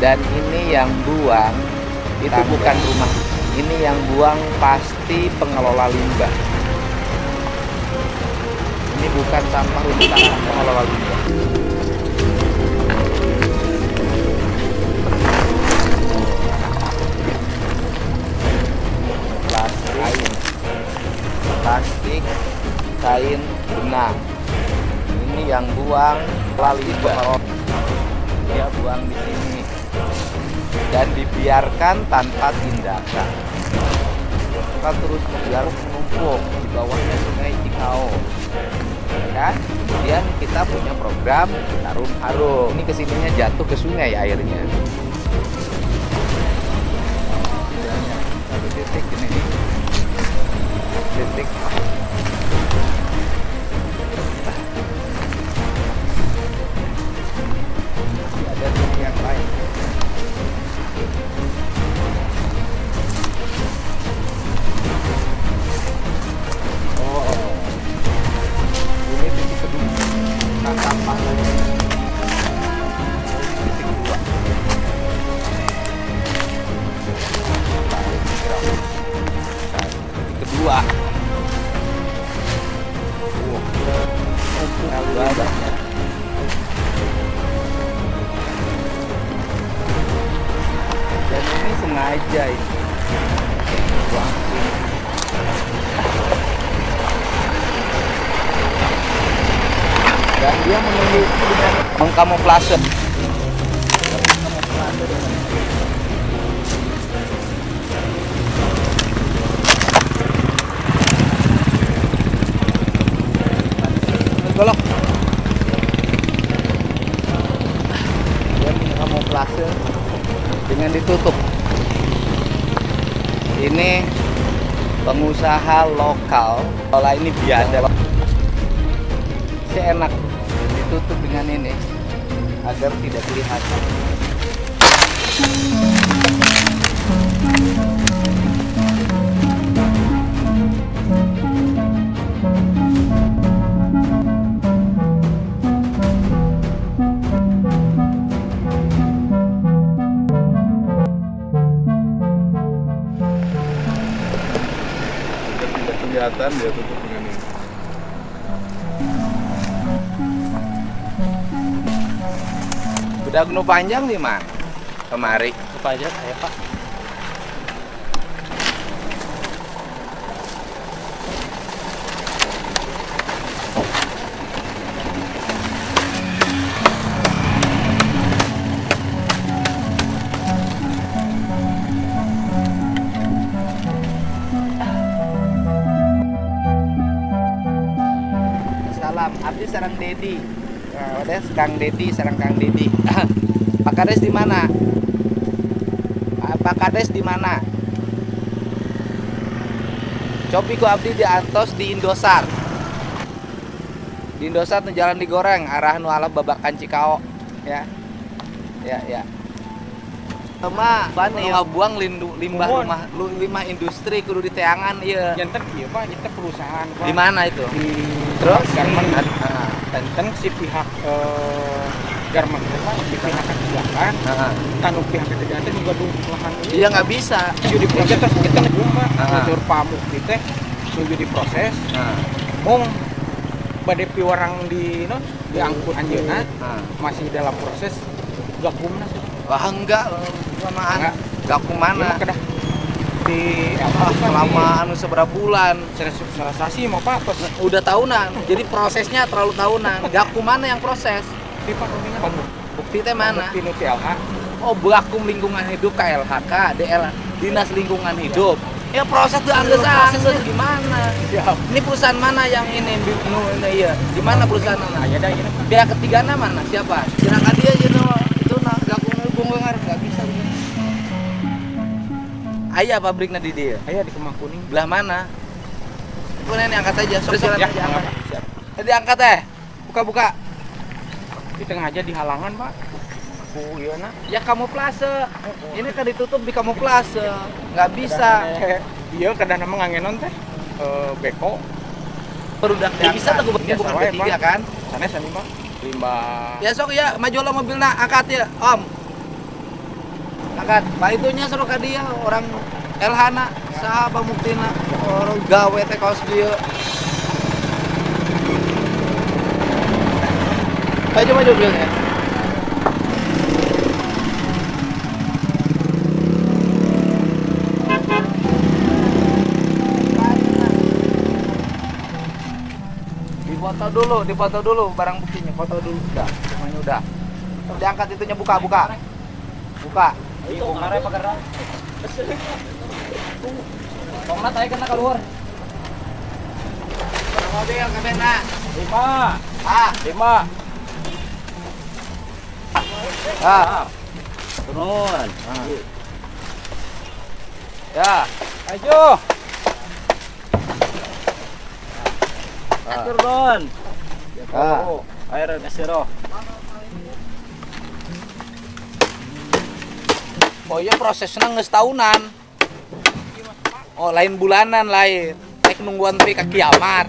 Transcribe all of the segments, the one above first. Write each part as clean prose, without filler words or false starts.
Dan ini yang buang itu bukan rumah. Ini yang buang pasti pengelola limbah. Ini bukan sampah rumah tangga, pengelola limbah. Plastik, kain, benang. Ini yang buang limbah. Dia buang di sini dan dibiarkan tanpa tindakan. Kita terus membiarkan menumpuk di bawahnya Sungai Cikao, kan? Kemudian kita punya program Tarum Harum. Ini kesininya jatuh ke sungai airnya. Satu titik ini, titik. Ada titik yang lain. Ini titik kedua. Nah, sampah lagi. Titik dua. Titik kedua. Banyak. Dan ini sengaja ini. Buang sini. Dan dia memiliki dengan mengkamuflase. Golok. Dia mengkamuflase dengan ditutup. Ini pengusaha lokal. Kalau ini biada. Enak ditutup dengan ini agar tidak kelihatan. Tidak kelihatan, dia tutup dengan ini. Udah gunu panjang nih, Man. Kemari. Apa aja, ya Pak? Salam, abdi sarang Dedi. Nah, udah Kang Dedi, sarang Kang Dedi. Pak Kades di mana? Pak Kades di mana? Cobi ku abdi di antos di Indosat. Di Indosat nu jalan digoreng arah nu alah babakan Cikao, ya. Ya. Sama ban ieu buang limbah rumah limbah industri kudu diteangan ieu. Janten ieu Pak, kita perusahaan Pak. Di mana itu? Di Terus Garmen. Tenten Si pihak Garmen Pak, si pihak ketigakan, tanu pihak ketiga teh juga dulu lahan ini. Iya nggak bisa. Tujuh diproses terus kita ngumpa, Heeh. unsur pamuk di teh tujuh diproses. Mung bade piwarang di non diangkut anjeunna masih dalam proses gakumna. Wah enggak, lamaan. Gakum mana? Kedah di Selama anu seberapa bulan? sosialisasi mau Pak, pas Udah tahunan. Jadi prosesnya terlalu tahunan. Gakum mana yang proses? di Pak Bukti teh mana? Bukti nu PLH. Oh, Gakum Lingkungan Hidup KLHK, DL Dinas Lingkungan Hidup. Ya proses tuh anggeus gimana? Siap. Ini perusahaan mana yang ini iya? Di mana perusahaan mana? Aya da ieu Pak. Pihak ketigana mana? Siapa? Silakan dia gitu. Itu Gakum Lingkungan nggak bisa. Aya pabriknya di dia. Aya di Kemang Kuning. Belah mana? Punya ini angkat aja. Surat Ya, aja angkat. siap. Diangkat teh. Buka-buka. Di tengah aja di halangan, Pak. Ku ieu na. Ya kamuflase. Ini kan ditutup di kamuflase. Nggak bisa. Iya, kadang nama ngangenon teh. Beko. Perudak Ya, bisa tuh biasa bukan wae, bertiga Pak. kan? Sana limbah. Ya sok ya maju lah mobilnya angkat ya Om. Angkat. Pak itunya suruh ke dia orang Elhana sahabat muktina orang gawe teh kaos dia. Maju bilnya. Dipoto dulu barang buktinya, foto dulu udah, semuanya udah. Terus diangkat itunya buka. Itu kemarin apa gerak? Tonglat aja kena keluar. Mobil kamera. 5. Ah, 5. ah, Turun. ya. Ayo. Atur Don. Ah. Air kasiro. Oh iya prosesnya nggak setahunan. Oh lain bulanan lain. Naik nungguan tri ke kiamat.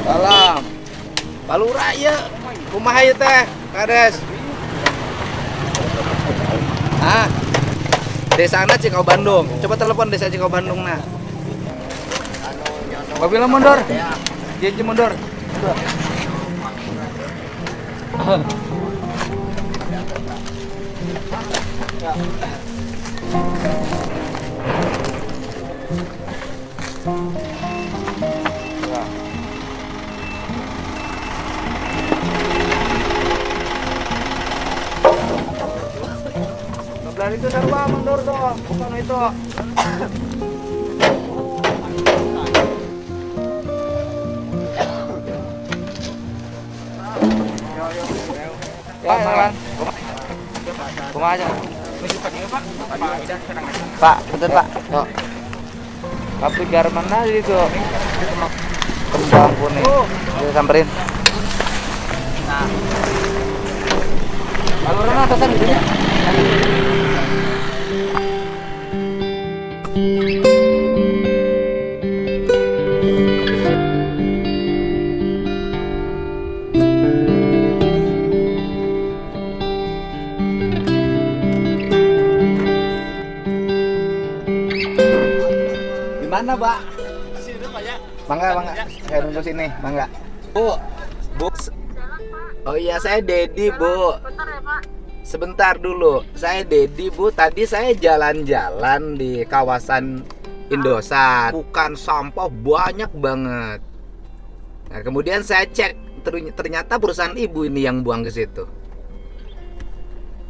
Salam. Palura ya. Kumaha ieu teh? Kades. Ah. Desana Cikau Bandung. Coba telepon desa Cikau Bandung nah. Mobilnya mundur. Dia mundur. Sebelah itu sarwa mundur tuh, bukan itu. Ya, Mas. Kumaha aja. Pak, bentar Pak. Tuh. Tapi mana itu? Kembang kuning. Kita samperin. Nah. Balurana atasan gitu ya. Gimana, Pak? Mangga. Saya nunggu sini, mangga. Bu. Oh iya, saya Dedi, Bu. Sebentar dulu. Saya Dedi, Bu. Tadi saya jalan-jalan di kawasan Indosat. Bukan sampah banyak banget. Nah, kemudian saya cek, ternyata perusahaan Ibu ini yang buang ke situ.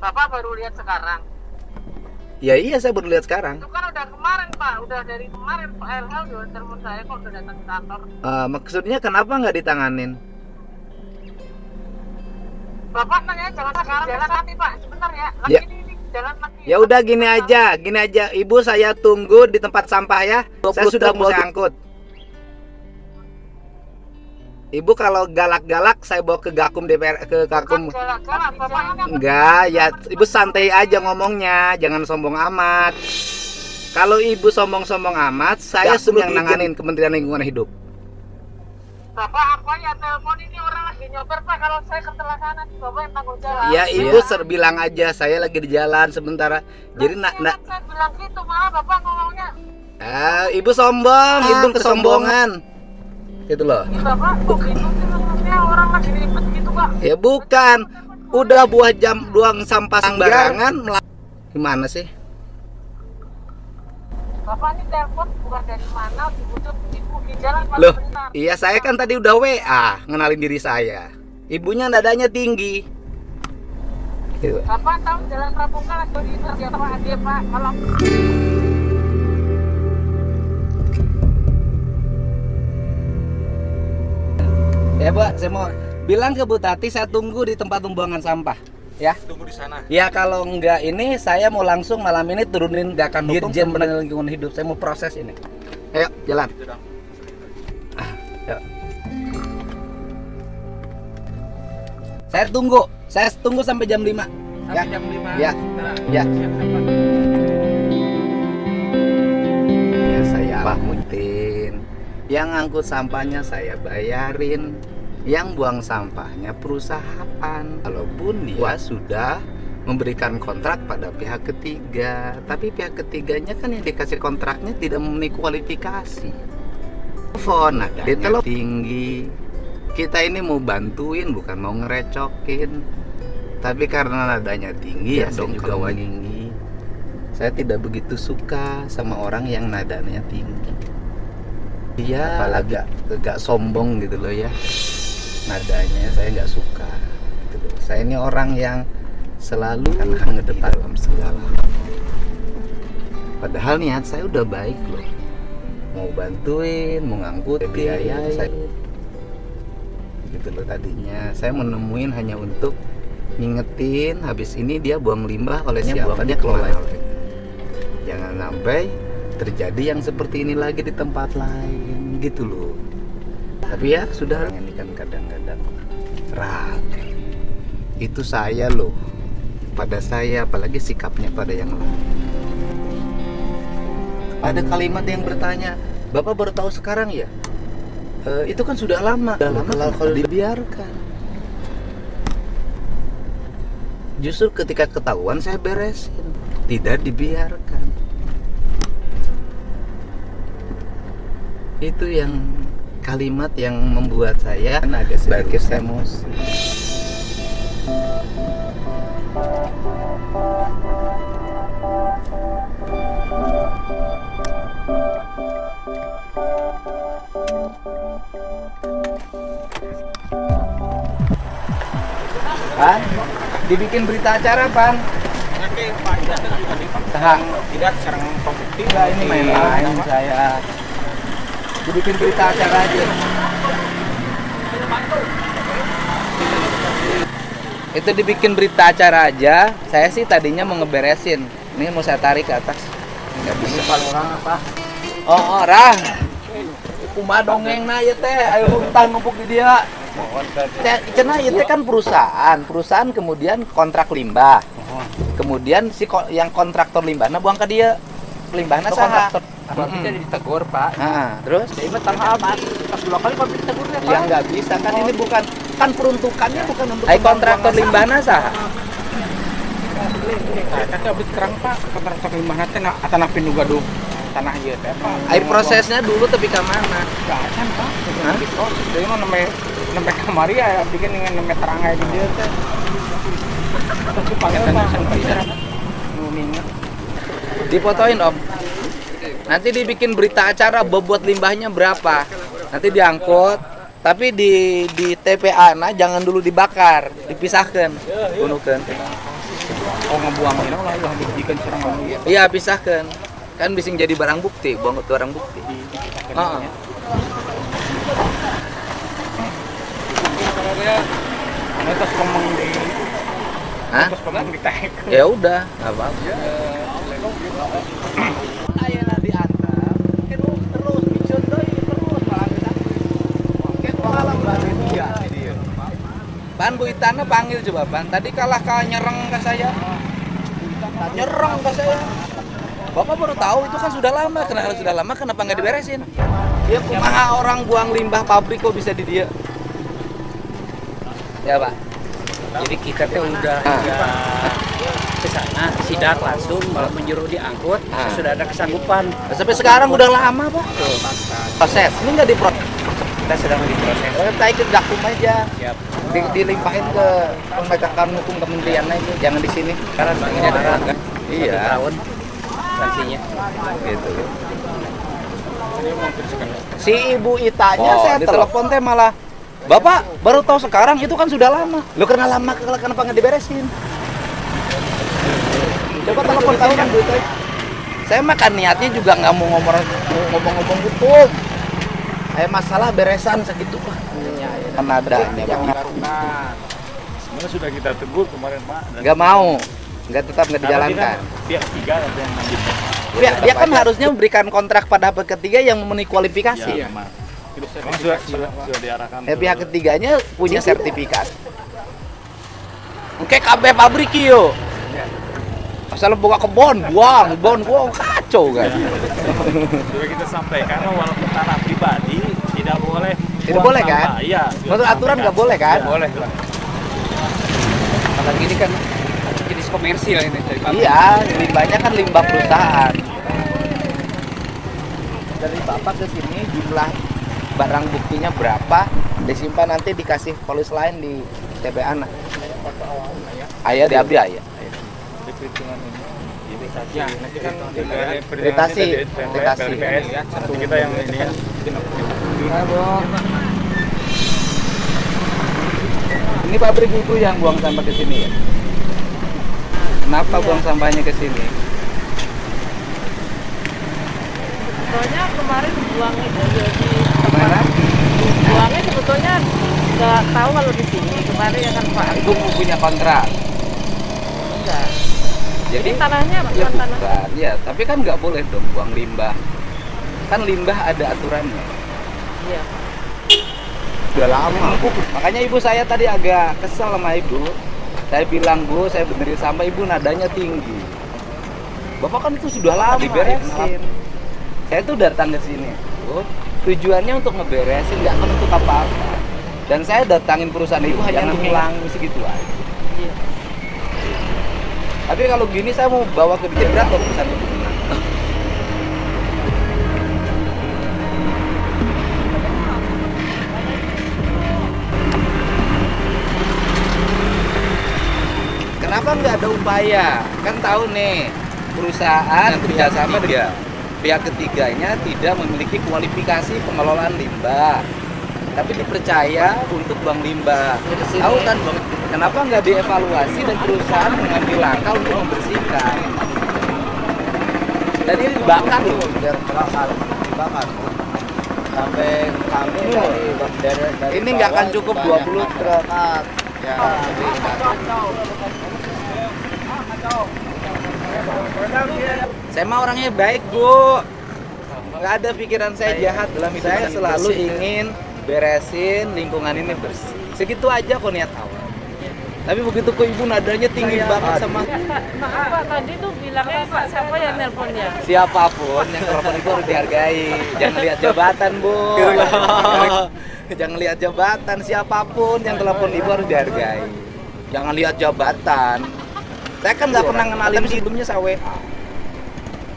Bapak baru lihat sekarang. Ya iya, saya baru lihat sekarang. Itu kan udah kemarin Pak, udah dari kemarin Pak LH udah telepon saya kok udah datang ke kantor. Maksudnya kenapa nggak ditanganin? Bapak nanya jangan sekarang, jalan nanti Pak, sebentar ya. Lagi Ya. ini jalan lagi. Ya udah gini aja. Ibu saya tunggu di tempat sampah ya. Saya sudah mau angkut. Ibu kalau galak-galak saya bawa ke Gakum DPR ke Gakum. Galak-galak, Bapak kan Enggak, ya Ibu santai aja ngomongnya, jangan sombong amat. Kalau Ibu sombong-sombong amat, saya yang nanganin Kementerian Lingkungan Hidup. Bapak apa ya telepon ini orang lagi nyoper Pak, kalau saya kecelakaan nanti Bapak yang tanggung jawab. Ya Ibu bilang aja saya lagi di jalan sementara. Jadi Saya bilang gitu malah Bapak ngomongnya. Ibu sombong, Ibu kesombongan. Gitu loh. Ini Bapak kok gitu sih maksudnya orang lagi ribet gitu Pak. Ya bukan. Udah buang sampah sembarangan. Gimana sih? Bapak ini telepon bukan dari mana, dibutuh di jalan Pak. Loh, Sebentar. iya saya kan tadi udah WA ngenalin diri saya. Ibunya nadanya tinggi. Gitu. Bapak tahu jalan Pramuka lagi di siapa dia Pak, kalau Ya Bu, saya mau bilang ke Bu Tati saya tunggu di tempat pembuangan sampah. Ya. Tunggu di sana. Ya kalau enggak ini saya mau langsung malam ini turunin tindakan hukum Dirjen Kementerian Lingkungan Hidup. Saya mau proses ini. Ayo jalan. Yuk. Saya tunggu sampai jam 5. sampai jam 5. Ya. Ya. Ya saya bangunin. Yang angkut sampahnya saya bayarin. Yang buang sampahnya perusahaan. Walaupun dia sudah memberikan kontrak pada pihak ketiga, tapi pihak ketiganya kan yang dikasih kontraknya tidak memenuhi kualifikasi. Telepon nadanya tinggi. Kita ini mau bantuin bukan mau ngerecokin. Tapi karena nadanya tinggi ya dong kalau tinggi. Saya tidak begitu suka sama orang yang nadanya tinggi. Dia agak sombong gitu loh ya. Nadanya saya nggak suka. Gitu loh. Saya ini orang yang selalu hangat dalam segala hal. Padahal niat saya udah baik loh. Mau bantuin, mau ngangkutin, biayain. Gitu loh tadinya. Saya menemuin hanya untuk ngingetin habis ini dia buang limbah olehnya siapa dia kelola. Jangan sampai terjadi yang seperti ini lagi di tempat lain gitu loh. Tapi ya sudah, ini kan kadang-kadang ragu. Itu saya loh. Pada saya, apalagi sikapnya pada yang lain. Ada kalimat yang bertanya, Bapak baru tahu sekarang ya? Itu kan sudah lama. Kalau dibiarkan. Justru ketika ketahuan saya beresin, tidak dibiarkan. Itu yang kalimat yang membuat saya agak sedikit emosi. Pan, dibikin berita acara, Pan. Oke, Pak, tidak serang pembukti. Enggak, ini main-main saya. Dibikin berita acara aja. Itu dibikin berita acara aja. Saya sih tadinya mau ngeberesin. Ini mau saya tarik ke atas. Enggak bisa. Orang apa? Oh, orang. Kumaha dongeng na ieu teh, ayo hutang numpuk di dia. Cenah ieu teh kan perusahaan kemudian kontrak limbah. Kemudian yang kontraktor limbahna buang ke dia. Limbahna saha? Berarti jadi ditegur, Pak. Terus? Jadi tanggal pas 2 kali pabrik tegurnya, Pak. Ya nggak bisa kan ini bukan kan peruntukannya bukan untuk kontraktor limbahna saha. Tapi abis terang, Pak, kontraktor limbahna teh atana pindu gaduh tanah ieu teh, Pak. Air prosesnya dulu tapi ke mana? Gacan, Pak. Jadi mah nembe kamari ya bikin dengan nembe terang aya di dieu teh. Terus dipanggil Pak. Nuninga. Difotoin, Om. Nanti dibikin berita acara bobot limbahnya berapa. Nanti diangkut, tapi di TPA jangan dulu dibakar, dipisahkan. Bunuhkan. Oh, ngebuang ini lah udah dijadikan serang ieu. Iya, pisahkan. Kan bisa jadi barang bukti, buang ke barang bukti. Heeh. Terus ngomong di Hah? terus ngomong di tag. Ya udah, enggak apa-apa. Ayeuna diantar, terus micun deui terus malah kita. Malam bari dia. Pan Bu Itana panggil coba, Pan. Tadi kalah nyereng ke saya. Nyereng ke saya. Bapak baru tahu itu kan sudah lama. Kenapa nggak diberesin? Ya kumaha orang buang limbah pabrik kok bisa di dia? Ya, Pak. Jadi kita tuh udah ke sana sidak langsung malah menyuruh diangkut, sudah ada kesanggupan. Sampai sekarang udah lama, Pak. Proses. Ini nggak diproses. Kita sedang diproses. Kita ikut dakum aja. Siap. Dilimpahin ke penegakan hukum kementerian aja, jangan di sini. Karena ini ada kan? Iya. 1 tahun sanksinya. Gitu. Jadi mau teruskan. Si Ibu Itanya saya telepon teh malah, Bapak baru tahu sekarang itu kan sudah lama. Lo karena lama kenapa nggak diberesin? Coba telepon tahu kan Bu Ita. Saya makan niatnya juga nggak mau ngomong hukum. Saya masalah beresan segitu Pak. Kan adanya Pak. Sebenarnya sudah kita tegur kemarin, Pak. Nggak mau, tetap nggak dijalankan. Pihak ketiga ada yang lanjutkan. Dia kan harusnya memberikan kontrak pada pihak ketiga yang memenuhi kualifikasi. Ya, memang. Memang sudah diarahkan. Pihak ketiganya punya sertifikat. Engke kabeh pabrik yo. Asal buka kebon, buang kacau kan. Sudah kita sampaikan walaupun tanah pribadi tidak boleh. Tidak buang boleh sampah. kan? Iya. Menurut aturan nggak boleh kan? Boleh. Apalagi ini kan jenis komersil ini dari pabrik. Iya, limbahnya kan limbah perusahaan. Dari bapak ke sini jumlah barang buktinya berapa? Disimpan nanti dikasih polis lain di TPA. Ayah diambil ayah. Di perhitungan ini. Ya, nanti kan Veritasi. ya. Satu kita yang ini ya. Ini pabrik itu yang buang sampah ke sini ya? Kenapa buang sampahnya ke sini? Soalnya kemarin buangnya di Mana? buangnya sebetulnya nggak tahu kalau di sini kemarin ya kan Pak. Itu punya kontrak. Enggak. Jadi Ini tanahnya ya bukan tanah. bukan, ya. Tapi kan nggak boleh dong buang limbah. Kan limbah ada aturannya. Iya. Udah lama. Makanya ibu saya tadi agak kesel sama ibu. Saya bilang, Bu, saya benerin sampah, ibu nadanya tinggi. Bapak kan itu sudah lama diberesin. Saya tuh datang ke sini, Bu. Tujuannya untuk ngeberesin, nggak menuntut apa-apa. Dan saya datangin perusahaan ibu hanya untuk ngulangi segitu aja. Iya. Tapi kalau gini saya mau bawa ke Dijabrat atau perusahaan itu. Kenapa nggak ada upaya? Kan tahu nih perusahaan kerjasama dengan pihak ketiganya tidak memiliki kualifikasi pengelolaan limbah, tapi dipercaya untuk bank limbah. Tahu kan Bang? Kenapa nggak dievaluasi dan perusahaan mengambil langkah untuk membersihkan? Dan ini dibakar loh. Dibakar. Sampai kami dari ini nggak akan cukup 20 truk. Ya, saya mah orangnya baik, Bu. Nggak ada pikiran saya jahat dalam hidup. Saya selalu ingin beresin lingkungan ini bersih. Segitu aja kok niat awal. Tapi begitu kok ibu nadanya tinggi banget sama Maaf Pak, tadi tuh bilangnya Pak siapa yang nelpon ya? siapapun yang telepon itu harus dihargai. Jangan lihat jabatan, Bu. Jangan lihat jabatan, siapapun yang telepon ibu harus dihargai. Jangan lihat jabatan. Saya kan nggak pernah kenalin sebelumnya saya WA.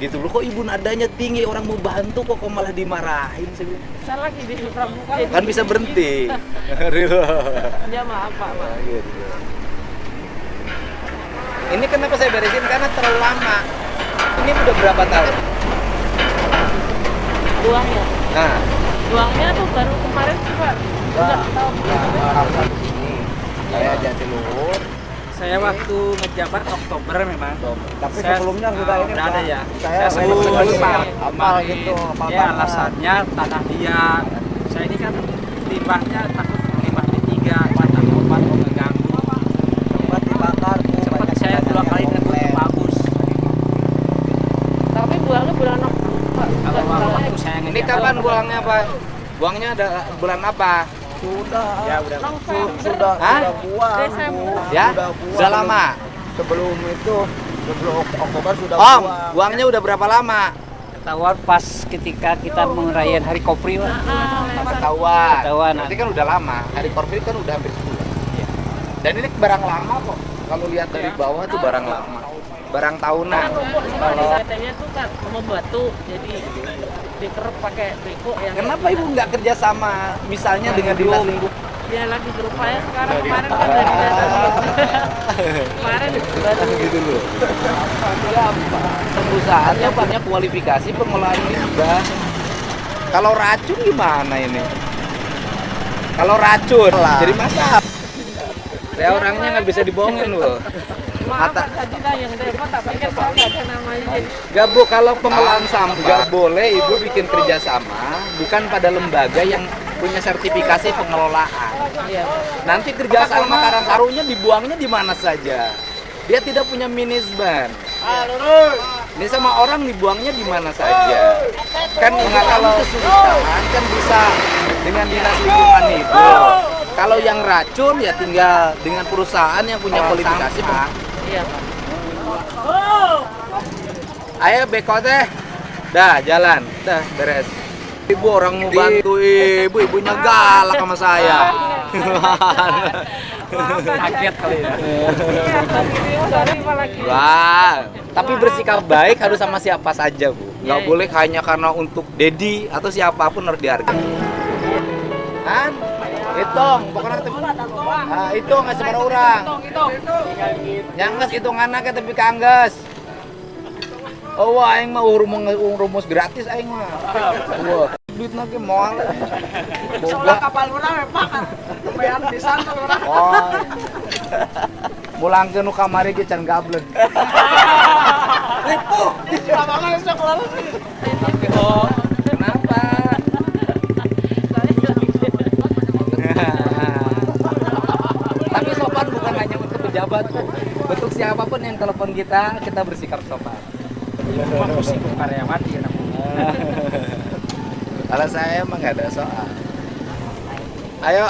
Gitu loh, kok ibu nadanya tinggi, orang mau bantu kok malah dimarahin sih. Saya lagi di Pramuka. Kan bisa berhenti. Ya maaf Pak. Gitu. Ini kenapa saya beresin? Karena terlalu lama. Ini udah berapa tahun? Buangnya. Nah, Buangnya tuh baru kemarin sih Pak. Enggak tahu. saya Jatiluhur. Saya waktu ngejabat Oktober memang. Tapi Saya, sebelumnya sudah ini udah ada ya. Saya hafal gitu, hafal Ya tanah. alasannya tanah dia. Saya ini kan limbahnya takut limbah D3, patah obat mau mengganggu. Sempat dibakar. Sempat saya 2 kali negur ke Pak Agus. Tapi buangnya bulan Pak. Kalau waktu saya Ini ngejabat. kapan buangnya, Pak? Buangnya ada bulan apa? Sudah. Ya udah. Sudah Hah? buang. Desember. Ya? Sudah buang. Sudah lama? Sebelum itu, sebelum Oktober sudah Om, buang. buangnya udah berapa lama? Ketahuan pas ketika kita mengerayain Hari Kopri, Pak. Ketahuan. Ketahuan. Berarti kan udah lama. Hari korporat kan udah hampir sebulan. Dan ini barang lama kok. Kalau lihat dari bawah tuh barang lama. Barang tahunan. Kalau katanya tuh kan sama batu, jadi dikerep pakai beko yang. Kenapa ibu nggak kerja sama misalnya dengan dinas lingkungan? Ya lagi berupaya sekarang, kemarin kan dari kemarin baru Gitu loh. Perusahaannya punya kualifikasi pengelolaan limbah. Kalau racun gimana ini? Kalau racun, jadi masalah. Saya orangnya nggak bisa dibohongin loh. maaf Pak, tadi dah yang telepon tak pikir soal nggak ada namanya jadi. Gak Bu, kalau pengelolaan sampah nggak boleh ibu bikin kerjasama bukan pada lembaga yang punya sertifikasi pengelolaan. Iya. Nanti kerjasama karang-karungnya dibuangnya di mana saja. Dia tidak punya manajemen. Ini sama orang dibuangnya di mana saja. Kan mengalami kesulitan kan bisa dengan dinas lingkungan hidup. Kalau yang racun ya tinggal dengan perusahaan yang punya kualifikasi, Pak. Iya, Pak. Ayo beko teh. Dah jalan, dah beres. Ibu orang mau bantu ibu, ibunya galak sama saya. Kaget kali ya. Wah, tapi bersikap baik harus sama siapa saja, Bu. Nggak boleh hanya karena untuk Dedi atau siapapun harus dihargai. Kan? Hitung, pokoknya hitung nggak sembarang orang. Nyangges hitung anaknya tapi kangges. Oh, wah, aing mah rumus gratis aing mah. Wah, duit nage moal. Boga Kapal urang Pak. Lumayan pisan tuh urang. oh. Mulangkeun nu kamari ge can gableun. Kenapa? Tapi sopan bukan hanya untuk pejabat, Bu. Untuk siapapun yang telepon kita bersikap sopan. Cuma pusing karyawan ya. Kalau saya emang nggak ada soal. Ayo.